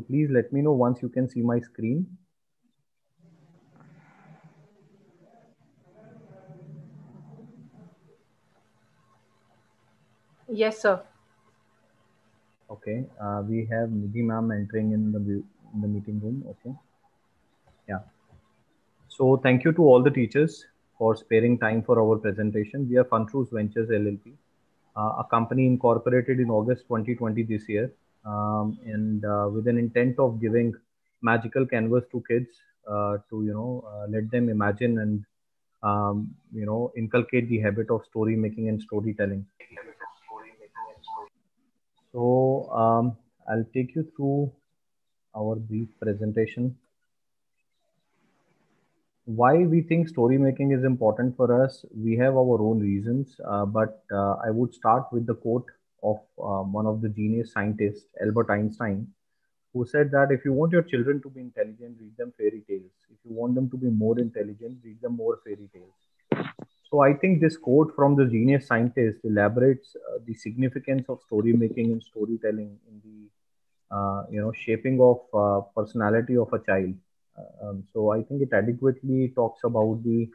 So please let me know once you can see my screen. Yes, sir. Okay, we have Nidhi ma'am entering in the meeting room. Okay, yeah. So thank you to all the teachers for sparing time for our presentation. We are FunTruths Ventures LLP, a company incorporated in August 2020 this year, and with an intent of giving magical canvas to kids to let them imagine and inculcate the habit of story making and storytelling. So I'll take you through our brief presentation. Why we think story making is important for us, we have our own reasons, but I would start with the quote of one of the genius scientists, Albert Einstein, who said that if you want your children to be intelligent, read them fairy tales. If you want them to be more intelligent, read them more fairy tales. So I think this quote from the genius scientist elaborates the significance of story making and storytelling in the shaping of personality of a child. So I think it adequately talks about the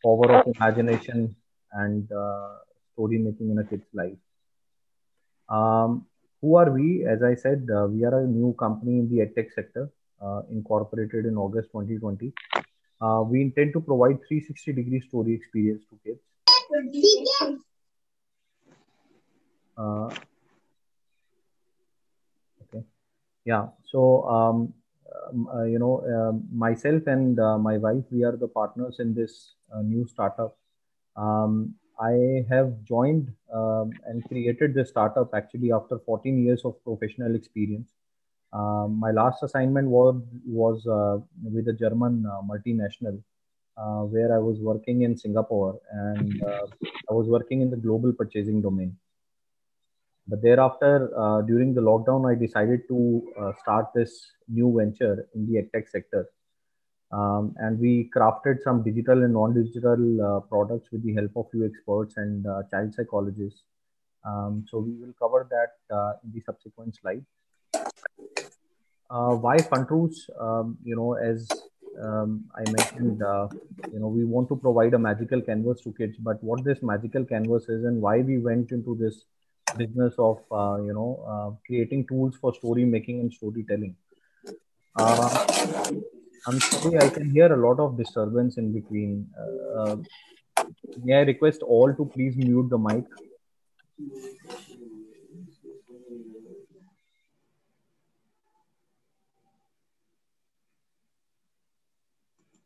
power of imagination and story making in a kid's life. Um, who are we? As I said, we are a new company in the edtech sector, incorporated in August 2020. We intend to provide 360-degree story experience to kids. Uh, okay. Yeah. So, myself and my wife, we are the partners in this new startup. I have joined and created this startup actually after 14 years of professional experience. My last assignment was with a German multinational, where I was working in Singapore, and I was working in the global purchasing domain. But thereafter, during the lockdown, I decided to start this new venture in the edtech sector. And we crafted some digital and non-digital products with the help of few experts and child psychologists. So we will cover that in the subsequent slide. Why FunTruths? As I mentioned, we want to provide a magical canvas to kids. But what this magical canvas is and why we went into this business of creating tools for story making and storytelling. I'm sorry, I can hear a lot of disturbance in between. May I request all to please mute the mic?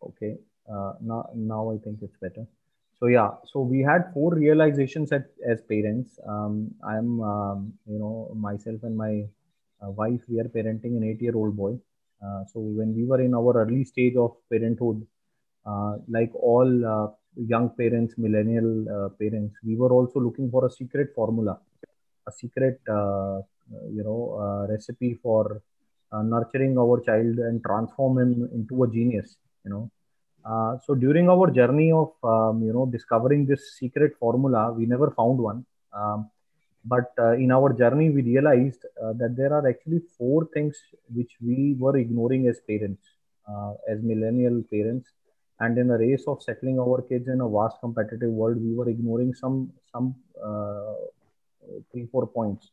Okay. Now I think it's better. So yeah, so we had four realizations as parents. I'm, myself and my wife, we are parenting an 8-year-old boy. So when we were in our early stage of parenthood, like all young parents, millennial parents, we were also looking for a secret formula, a secret, recipe for nurturing our child and transform him into a genius. So during our journey of discovering this secret formula, we never found one. But in our journey, we realized that there are actually four things which we were ignoring as parents, as millennial parents, and in a race of settling our kids in a vast competitive world, we were ignoring some 3 4 points.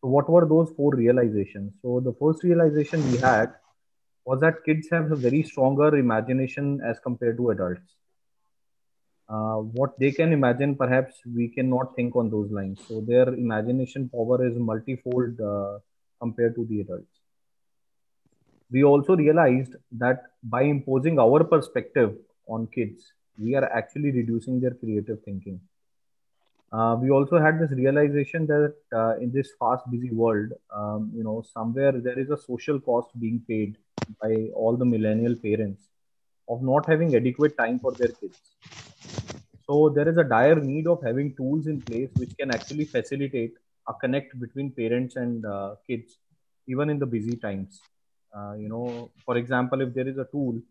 So what were those four realizations? So the first realization we had was that kids have a very stronger imagination as compared to adults. What they can imagine, perhaps we cannot think on those lines. So their imagination power is multifold compared to the adults. We also realized that by imposing our perspective on kids, we are actually reducing their creative thinking. We also had this realization that in this fast, busy world, somewhere there is a social cost being paid by all the millennial parents of not having adequate time for their kids. So there is a dire need of having tools in place which can actually facilitate a connect between parents and kids, even in the busy times. For example, if there is a tool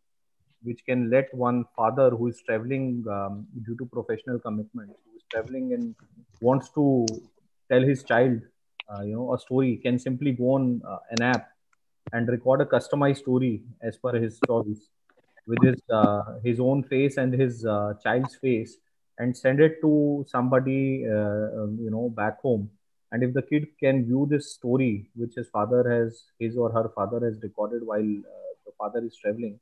which can let one father who is traveling due to professional commitments, who is traveling and wants to tell his child, a story, can simply go on an app and record a customized story as per his choice with his own face and his child's face, and send it to somebody back home. And if the kid can view this story which his or her father has recorded while the father is traveling,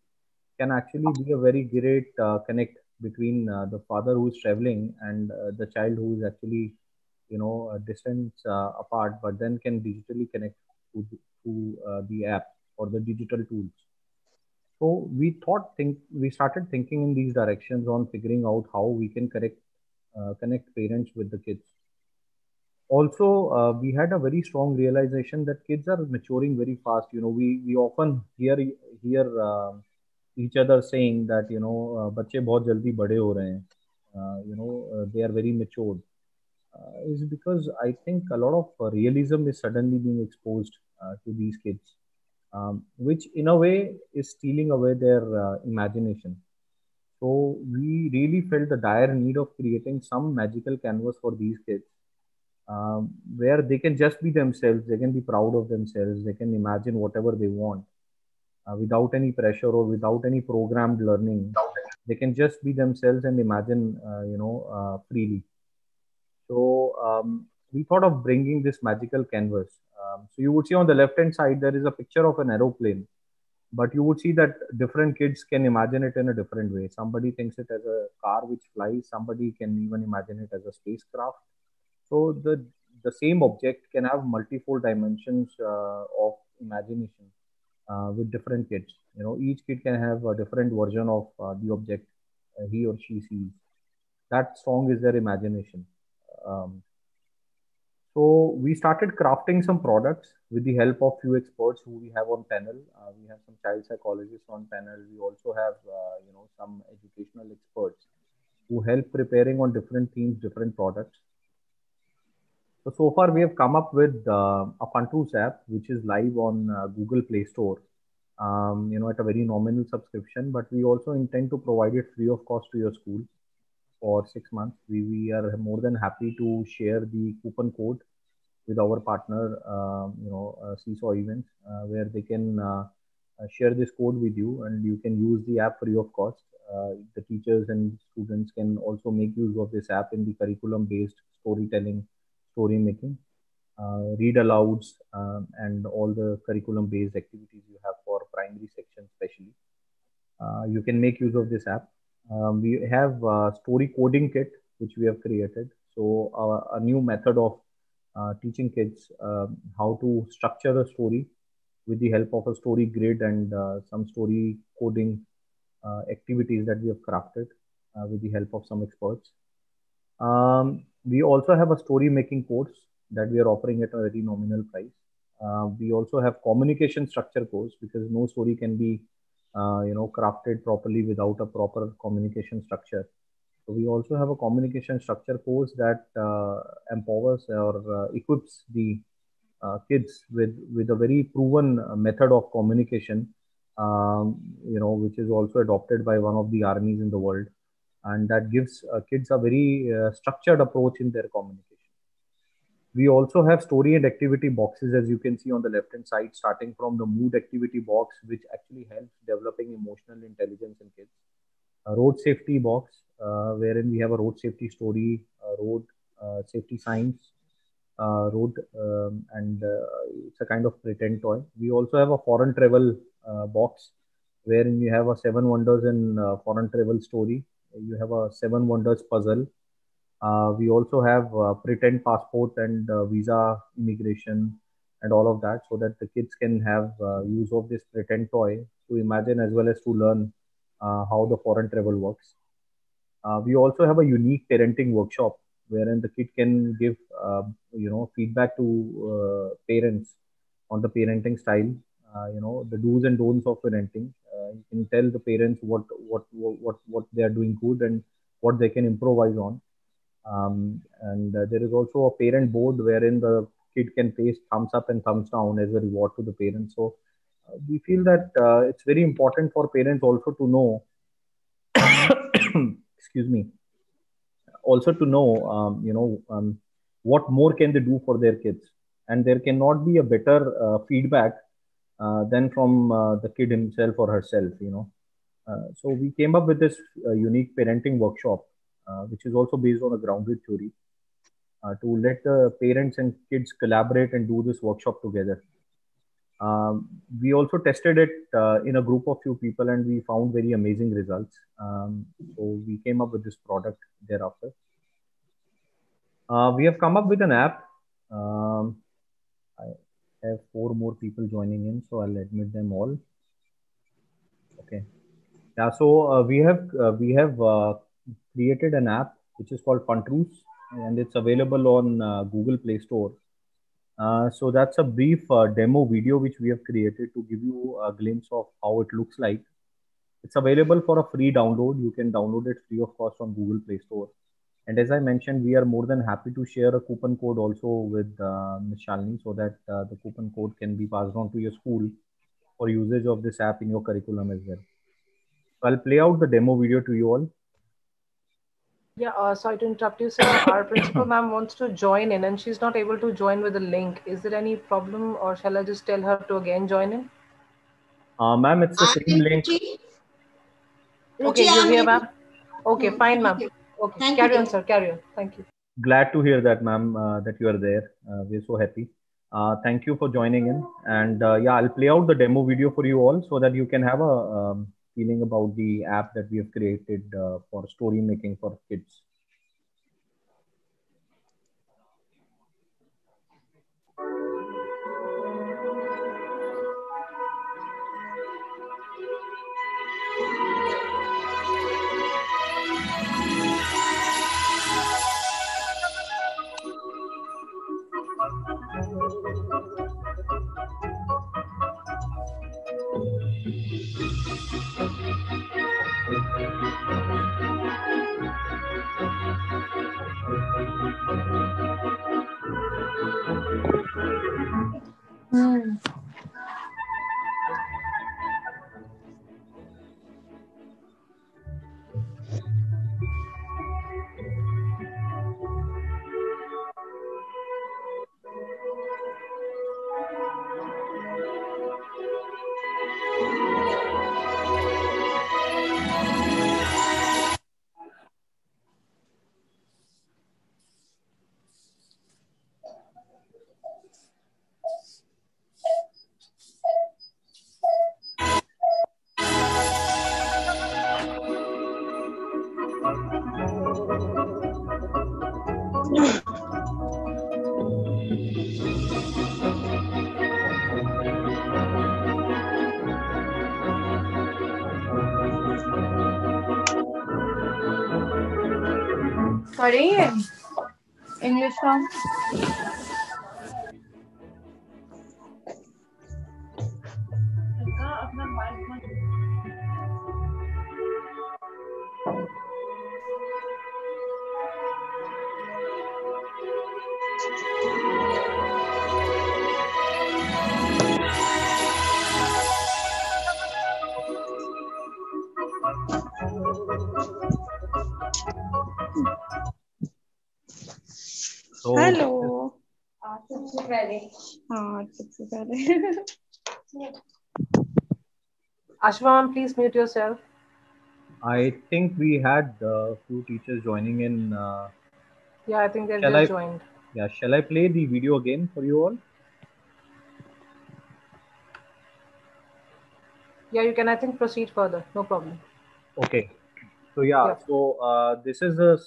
can actually be a very great connect between the father who is traveling and the child who is actually a distance apart, but then can digitally connect to the app or the digital tools. So we started thinking in these directions on figuring out how we can connect parents with the kids. Also, we had a very strong realization that kids are maturing very fast. We often hear each other saying that बच्चे बहुत जल्दी बड़े हो रहे हैं. They are very matured. Is because I think a lot of realism is suddenly being exposed to these kids, which in a way is stealing away their imagination. So we really felt the dire need of creating some magical canvas for these kids, where they can just be themselves, they can be proud of themselves, they can imagine whatever they want without any pressure or without any programmed learning. They can just be themselves and imagine, freely. So we thought of bringing this magical canvas. So you would see on the left hand side there is a picture of an aeroplane, but you would see that different kids can imagine it in a different way. Somebody thinks it as a car which flies. Somebody can even imagine it as a spacecraft. So the same object can have multiple dimensions of imagination with different kids. Each kid can have a different version of the object he or she sees. That strong is their imagination. Um, so we started crafting some products with the help of few experts who we have on panel. We have some child psychologists on panel. We also have some educational experts who help preparing on different themes, different products. So far we have come up with a Funtoos app, which is live on Google Play Store. At a very nominal subscription, but we also intend to provide it free of cost to your school for 6 months. We are more than happy to share the coupon code with our partner, Seesaw Events, where they can share this code with you, and you can use the app free of cost. The teachers and students can also make use of this app in the curriculum-based storytelling, story making, read alouds, and all the curriculum-based activities you have for primary section, especially. You can make use of this app. We have a story coding kit which we have created. So a new method of teaching kids how to structure a story with the help of a story grid and some story coding activities that we have crafted with the help of some experts. We also have a story making course that we are offering at a very nominal price. We also have communication structure course, because no story can be crafted properly without a proper communication structure. So we also have a communication structure course that empowers or equips the kids with a very proven method of communication, which is also adopted by one of the armies in the world, and that gives kids a very structured approach in their communication. We also have story and activity boxes, as you can see on the left hand side, starting from the mood activity box, which actually helps developing emotional intelligence in kids. A road safety box, wherein we have a road safety story, road safety signs, road, and it's a kind of pretend toy. We also have a foreign travel box, wherein we have a seven wonders in foreign travel story. You have a seven wonders puzzle. We also have pretend passport and visa immigration and all of that, so that the kids can have use of this pretend toy to imagine as well as to learn how the foreign travel works. We also have a unique parenting workshop wherein the kid can give feedback to parents on the parenting style, the do's and don'ts of parenting. You can tell the parents what they are doing good and what they can improvise on. And there is also a parent board wherein the kid can paste thumbs up and thumbs down as a reward to the parents. So we feel that it's very important for parents also to know, excuse me, also to know, what more can they do for their kids. And there cannot be a better feedback than from the kid himself or herself, you know. So we came up with this unique parenting workshop, which is also based on a grounded theory, to let the parents and kids collaborate and do this workshop together. We also tested it in a group of few people, and we found very amazing results. So we came up with this product thereafter. We have come up with an app. I have four more people joining in, so I'll admit them all. Okay. Yeah. So we have created an app which is called Funtruths, and it's available on Google Play Store. So that's a brief demo video which we have created to give you a glimpse of how it looks like. It's available for a free download. You can download it free of cost on Google Play Store. And as I mentioned, we are more than happy to share a coupon code also with Ms. Shalini, so that the coupon code can be passed on to your school for usage of this app in your curriculum as well. So I'll play out the demo video to you all. Yeah, sorry to interrupt you, sir. Our principal ma'am wants to join in and she's not able to join with the link. Is there any problem, or shall I just tell her to again join in? Ma'am, it's the same link. Okay, you hear, ma'am? Okay, fine, ma'am. Okay, carry on, sir. Carry on. Thank you. Glad to hear that, ma'am, that you are there. We're so happy. Thank you for joining in. And yeah, I'll play out the demo video for you all so that you can have a feeling about the app that we have created for story making for kids. Sorry, English song. So, Hello. Ashwa, ma'am, please mute yourself. I think we had a few teachers joining in. Yeah, I think they've Shall just I? joined. Yeah, shall I play the video again for you all? Yeah, you can, I think, proceed further. No problem. Okay. So yeah, Yeah. so this is a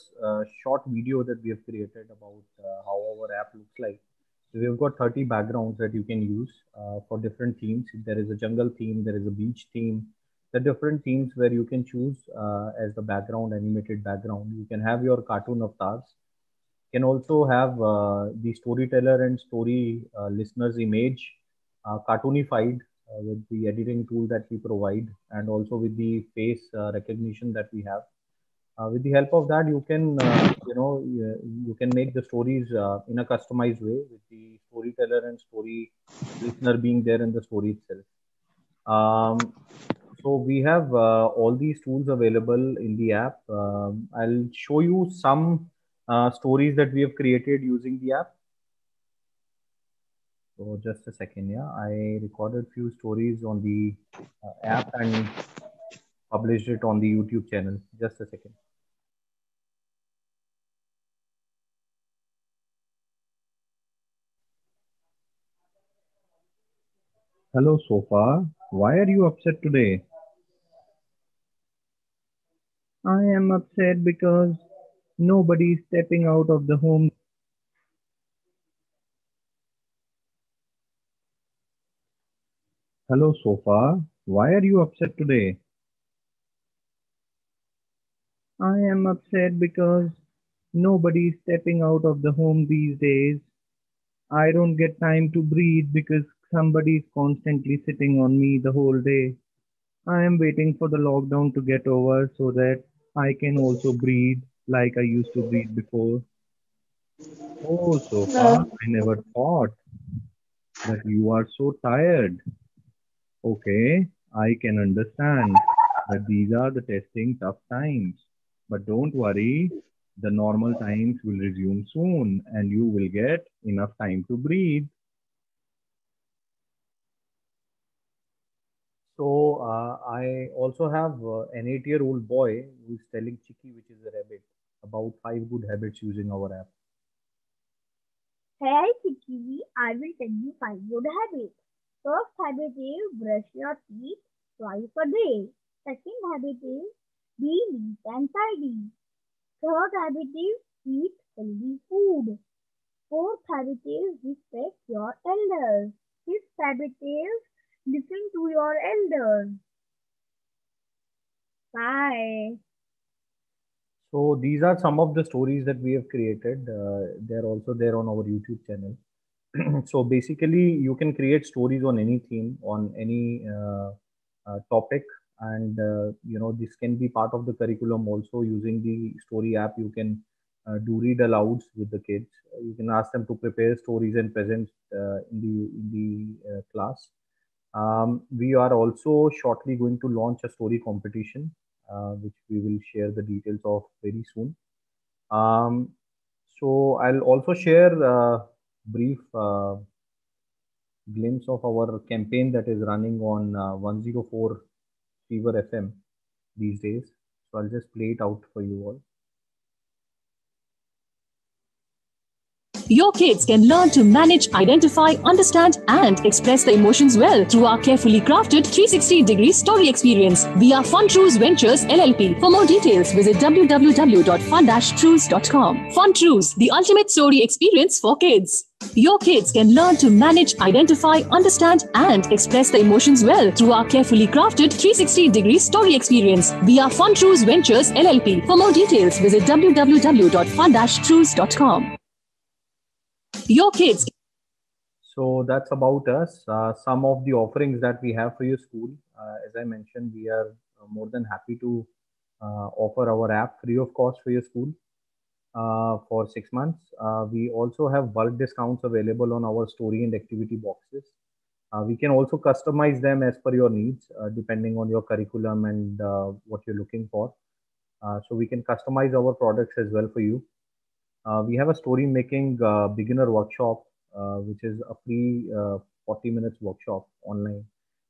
short video that we have created about how our app looks like. So we've got 30 backgrounds that you can use for different themes. There is a jungle theme, there is a beach theme, the different themes where you can choose as the background, animated background. You can have your cartoon avatars. You can also have the storyteller and story listeners image cartoonified with the editing tool that we provide, and also with the face recognition that we have. With the help of that, you can you can make the stories in a customized way, with the storyteller and story listener being there in the story itself. So we have all these tools available in the app. I'll show you some stories that we have created using the app. So just a second, yeah. I recorded few stories on the app and published it on the YouTube channel. Just a second. Hello, Sofa. Why are you upset today? I am upset because nobody is stepping out of the home. Hello, Sofa. Why are you upset today? I am upset because nobody is stepping out of the home these days. I don't get time to breathe because somebody is constantly sitting on me the whole day. I am waiting for the lockdown to get over so that I can also breathe like I used to breathe before. Oh, Sofa, I never thought that you are so tired. Okay, I can understand that these are the testing tough times. But don't worry, the normal times will resume soon and you will get enough time to breathe. So, I also have an 8-year-old boy who is telling Chicky, which is a rabbit, about 5 good habits using our app. Hey Chicky, I will tell you 5 good habits. First habit is brush your teeth twice a day. Second habit is be neat and tidy. Third habit is eat healthy food. Fourth habit is respect your elders. Fifth habit is listen to your elders. Bye. So, these are some of the stories that we have created. They're also there on our YouTube channel. So basically you can create stories on any theme, on any topic, and this can be part of the curriculum also. Using the story app, you can do read alouds with the kids. You can ask them to prepare stories and present in the class. We are also shortly going to launch a story competition, which we will share the details of very soon. um, so I'll also share brief glimpse of our campaign that is running on 104 Fever FM these days. So I'll just play it out for you all. Your kids can learn to manage, identify, understand, and express the emotions well through our carefully crafted 360-degree story experience. We are Fun Trues Ventures LLP. For more details, visit www.fun-trues.com. Fun Trues, the ultimate story experience for kids. Your kids can learn to manage, identify, understand, and express the emotions well through our carefully crafted 360-degree story experience. We are Fun Trues Ventures LLP. For more details, visit www.fun-trues.com. Your kids. So that's about us. Some of the offerings that we have for your school. As I mentioned, we are more than happy to offer our app free of cost for your school for 6 months. We also have bulk discounts available on our story and activity boxes. We can also customize them as per your needs, depending on your curriculum and what you're looking for. So we can customize our products as well for you. We have a story making beginner workshop, which is a free 40 minutes workshop online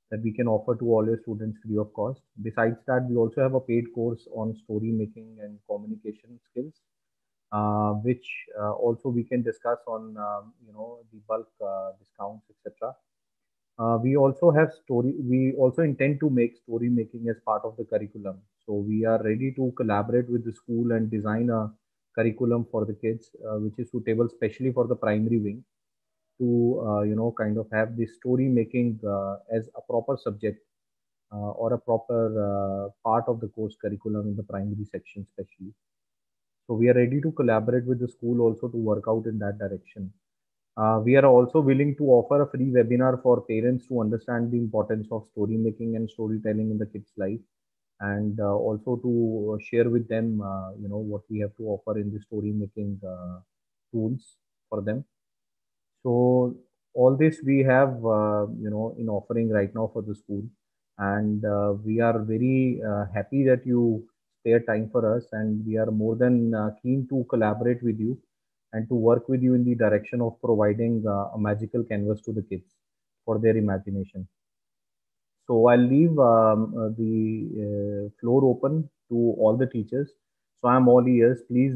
that we can offer to all your students free of cost. Besides that, we also have a paid course on story making and communication skills, which also we can discuss on the bulk discounts, etc. We also have story. We also intend to make story making as part of the curriculum. So we are ready to collaborate with the school and design a curriculum for the kids, which is suitable, especially for the primary wing, to kind of have this story making as a proper subject or a proper part of the course curriculum in the primary section, especially. So we are ready to collaborate with the school also to work out in that direction. We are also willing to offer a free webinar for parents to understand the importance of story making and storytelling in the kids' life, and also to share with them, what we have to offer in the story making tools for them. So all this we have, in offering right now for the school, and we are very happy that you spare time for us, and we are more than keen to collaborate with you and to work with you in the direction of providing a magical canvas to the kids for their imagination. So I'll leave the floor open to all the teachers. So I'm all ears. Please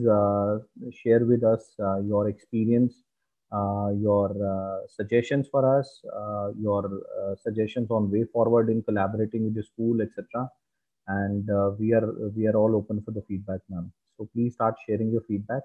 share with us your experience, your suggestions for us, your suggestions on way forward in collaborating with the school, etc. And we are all open for the feedback, ma'am. So please start sharing your feedback.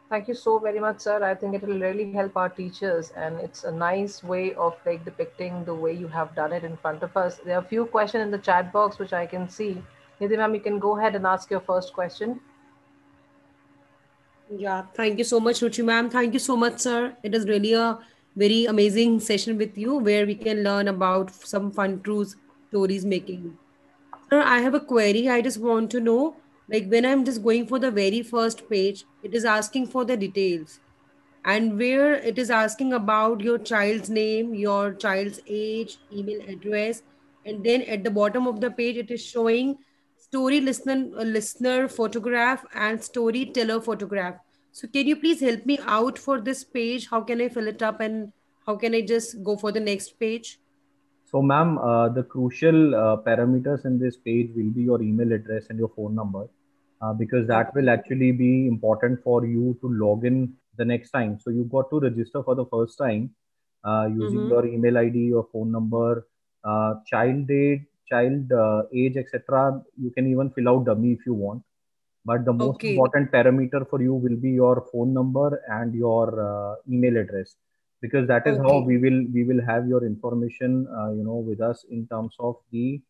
Thank you so very much, sir. I think it will really help our teachers, and it's a nice way of like depicting the way you have done it in front of us. There are a few questions in the chat box which I can see. Nidhi ma'am, you can go ahead and ask your first question. Yeah, thank you so much, Ruchi ma'am. Thank you so much, sir. It is really a very amazing session with you where we can learn about some fun truths, stories making. Sir, I have a query. I just want to know, like when I'm just going for the very first page, it is asking for the details and where it is asking about your child's name, your child's age, email address, and then at the bottom of the page, it is showing listener photograph and storyteller photograph. So, can you please help me out for this page? How can I fill it up and how can I just go for the next page? So, ma'am, the crucial parameters in this page will be your email address and your phone number, because that will Okay. actually be important for you to log in the next time. So, you got to register for the first time using Mm-hmm. your email ID, your phone number, child date, child age, etc. You can even fill out dummy if you want. But the most Okay. important parameter for you will be your phone number and your email address, because that is how Okay. we will have your information with us in terms of the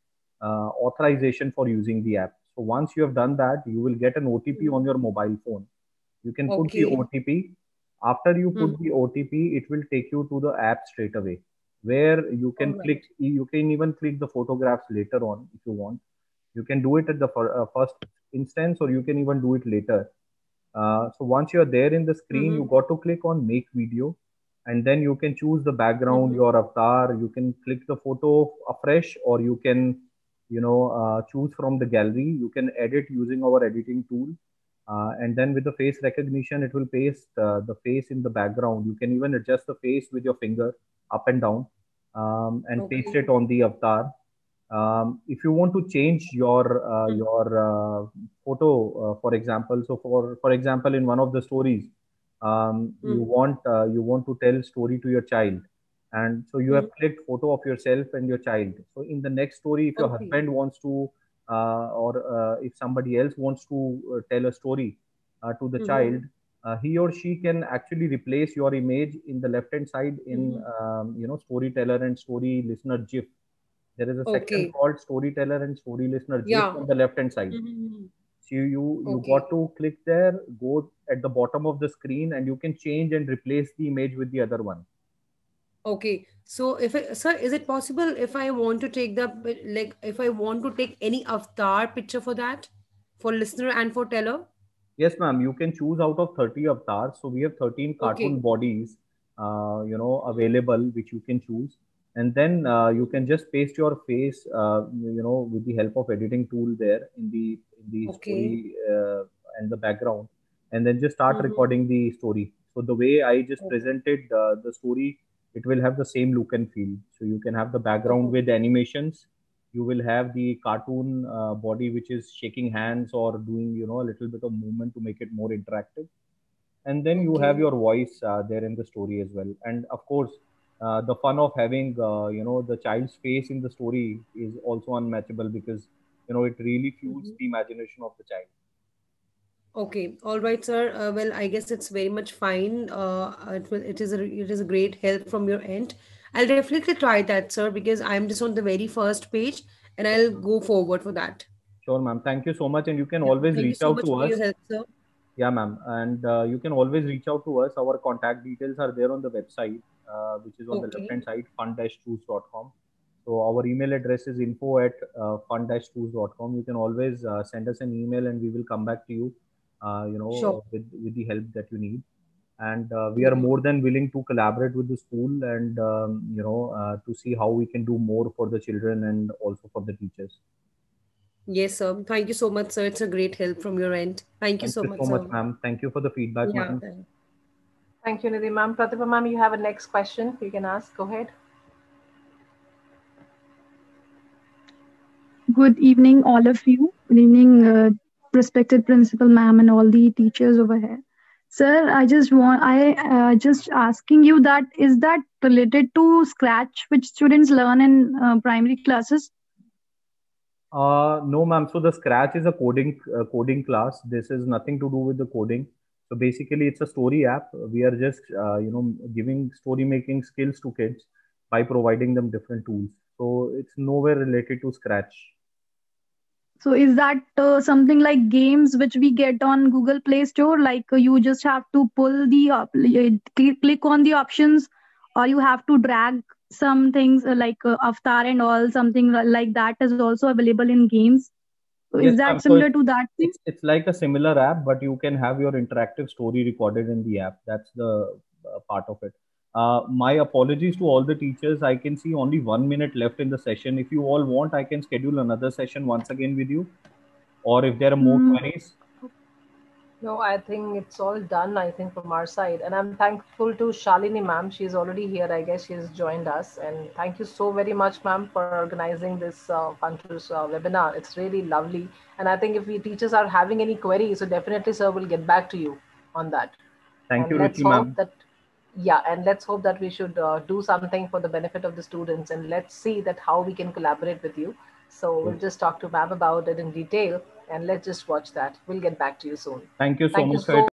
authorization for using the app. So once you have done that, you will get an OTP on your mobile phone. You can put the Okay. OTP. After you Mm-hmm. put the OTP, it will take you to the app straight away, where you All can right. click. You can even click the photographs later on if you want. You can do it at the first instance, or you can even do it later. So once you're there in the screen, you Mm-hmm. got to click on make video, and then you can choose the background, Mm-hmm. your avatar. You can click the photo afresh, or you can, choose from the gallery. You can edit using our editing tool. And then with the face recognition, it will paste the face in the background. You can even adjust the face with your finger up and down, and paste Okay. it on the avatar. If you want to change your photo, for example, so for example, in one of the stories, you Mm-hmm. want to tell story to your child, and so you have Mm-hmm. clicked photo of yourself and your child. So in the next story, if your Okay. husband wants to, or if somebody else wants to tell a story to the Mm-hmm. child, he or she can actually replace your image in the left hand side in Mm-hmm. storyteller and story listener GIF. There is a section Okay. called storyteller and story listener GIF Yeah. on the left hand side. Mm-hmm. So you Okay. got to click there, go at the bottom of the screen, and you can change and replace the image with the other one. Okay. So sir, is it possible if I want to take like if I want to take any avatar picture for that, for listener and for teller? Yes, ma'am. You can choose out of 30 avatars. So we have 13 cartoon Okay. bodies, available, which you can choose. And then you can just paste your face, with the help of editing tool there in the Okay. story and the background, and then just start Mm-hmm. recording the story. So the way I just Okay. presented the story, it will have the same look and feel. So you can have the background Oh, with animations. You will have the cartoon body which is shaking hands or doing a little bit of movement to make it more interactive, and then you have okay. your voice there in the story as well. And of course, the fun of having the child's face in the story is also unmatchable, because it really fuels Mm-hmm. the imagination of the child. Okay, all right, sir. Well, I guess it's very much fine. It is a great help from your end. I'll definitely try that, sir, because I'm just on the very first page, and I'll go forward for that. Sure, ma'am, thank you so much, and you can Yeah, always thank you reach so out much to for your us. help, sir. Yeah, ma'am. And you can always reach out to us. Our contact details are there on the website, which is on the left Okay, hand side, fun-tools.com. So our email address is info at fun-tools.com. You can always send us an email, and we will come back to you, sure. with the help that you need. And we are Mm-hmm. more than willing to collaborate with the school, and to see how we can do more for the children and also for the teachers. Yes, sir. Thank you so much, sir. It's a great help from your end. Thank you Thank so you much, so much, sir. ma'am. Thank you for the feedback, Yeah. ma'am. Thank you, Nidhi ma'am. Pratibha ma'am, you have a next question. You can ask. Go ahead. Good evening, all of you. Good evening, respected principal ma'am and all the teachers over here. Sir, I just asking you that is that related to Scratch, which students learn in primary classes? No, ma'am. So the Scratch is a coding class. This is nothing to do with the coding. So basically, it's a story app. We are just giving story making skills to kids by providing them different tools. So it's nowhere related to Scratch. So is that something like games which we get on Google Play Store? Like you just have to pull click on the options, or you have to drag some things like Avatar and all, something like that is also available in games. So Yes, is that ma'am. So similar to that thing? it's like a similar app, but you can have your interactive story recorded in the app. That's the part of it. My apologies to all the teachers. I can see only 1 minute left in the session. If you all want, I can schedule another session once again with you, or if there are more Mm, queries. No, I think it's all done, I think, from our side. And I'm thankful to Shalini ma'am. She's already here. I guess she's joined us. And thank you so very much, ma'am, for organizing this Funtrus webinar. It's really lovely. And I think if we teachers are having any queries, so definitely, sir, will get back to you on that. Thank And you, let's Ruchi, hope ma'am. that, yeah, and let's hope that we should do something for the benefit of the students. And let's see that how we can collaborate with you. So we'll just talk to ma'am about it in detail. And let's just watch that. We'll get back to you soon. Thank you so Thank you much for your so